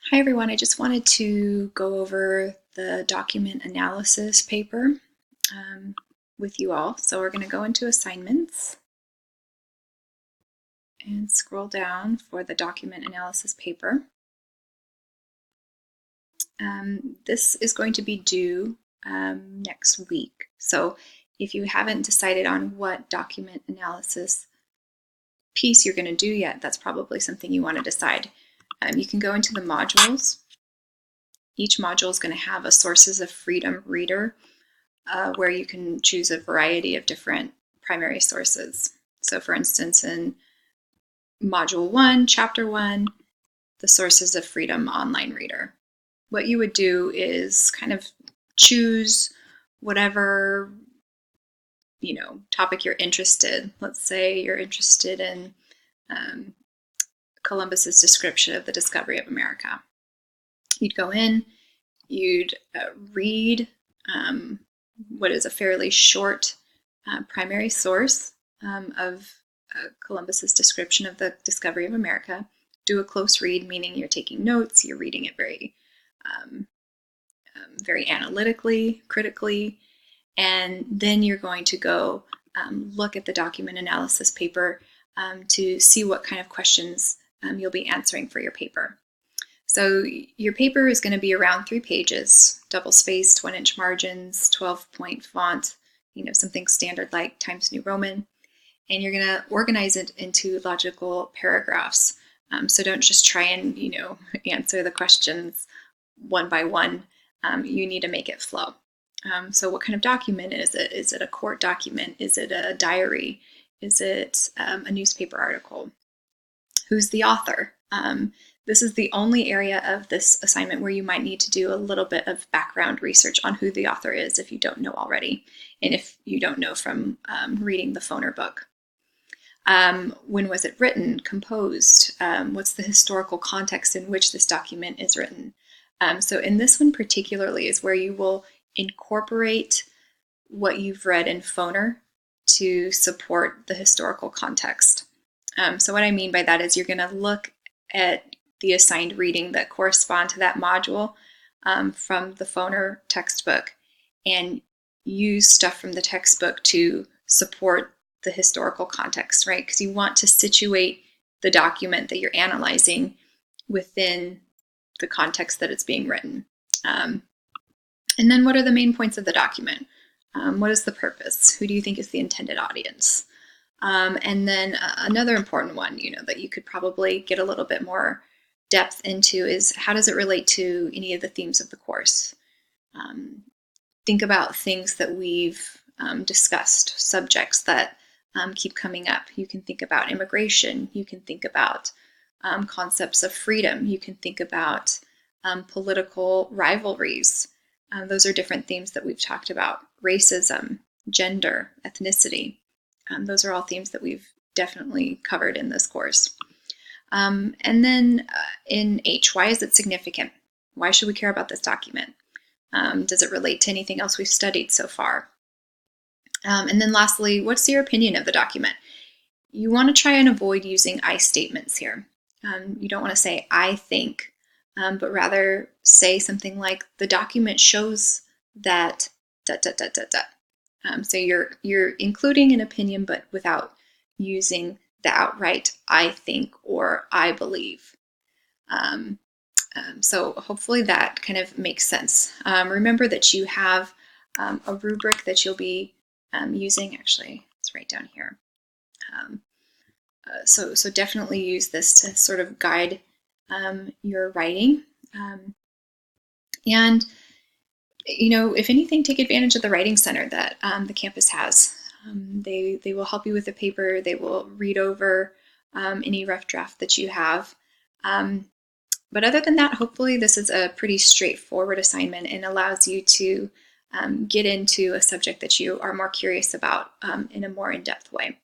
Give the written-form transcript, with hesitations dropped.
Hi everyone, I just wanted to go over the document analysis paper with you all. So we're going to go into assignments and scroll down for the document analysis paper. This is going to be due next week. So if you haven't decided on what document analysis piece you're going to do yet, that's probably something you want to decide. You can go into the modules. Each module is going to have a Sources of Freedom reader where you can choose a variety of different primary sources. So for instance, in Module 1, Chapter 1, the Sources of Freedom online reader. What you would do is kind of choose whatever topic you're interested. Let's say you're interested in Columbus's description of the discovery of America. You'd go in, you'd read what is a fairly short primary source of Columbus's description of the discovery of America. Do a close read, meaning you're taking notes, you're reading it very analytically, critically, and then you're going to go look at the document analysis paper to see what kind of questions you'll be answering for your paper. So your paper is going to be around 3 pages, double-spaced, 1-inch margins, 12-point font, something standard like Times New Roman, and you're going to organize it into logical paragraphs. So don't just try and answer the questions one by one. You need to make it flow. So what kind of document is it? Is it a court document? Is it a diary? Is it a newspaper article? Who's the author? This is the only area of this assignment where you might need to do a little bit of background research on who the author is if you don't know already, and if you don't know from reading the Foner book. When was it written, composed? What's the historical context in which this document is written? So in this one particularly is where you will incorporate what you've read in Foner to support the historical context. So what I mean by that is you're going to look at the assigned reading that correspond to that module from the Foner textbook and use stuff from the textbook to support the historical context, right? Because you want to situate the document that you're analyzing within the context that it's being written. And then what are the main points of the document? What is the purpose? Who do you think is the intended audience? And then another important one, that you could probably get a little bit more depth into is how does it relate to any of the themes of the course? Think about things that we've discussed, subjects that keep coming up. You can think about immigration. You can think about concepts of freedom. You can think about political rivalries. Those are different themes that we've talked about. Racism, gender, ethnicity. Those are all themes that we've definitely covered in this course. And then in H, why is it significant? Why should we care about this document? Does it relate to anything else we've studied so far? And then lastly, what's your opinion of the document? You want to try and avoid using I statements here. You don't want to say, I think, but rather say something like, the document shows that ... So you're including an opinion, but without using the outright I think or I believe. So hopefully that kind of makes sense. Remember that you have a rubric that you'll be using. Actually, it's right down here. So definitely use this to sort of guide your writing. And if anything, take advantage of the Writing Center that the campus has. They will help you with the paper. They will read over any rough draft that you have. But other than that, hopefully this is a pretty straightforward assignment and allows you to get into a subject that you are more curious about in a more in-depth way.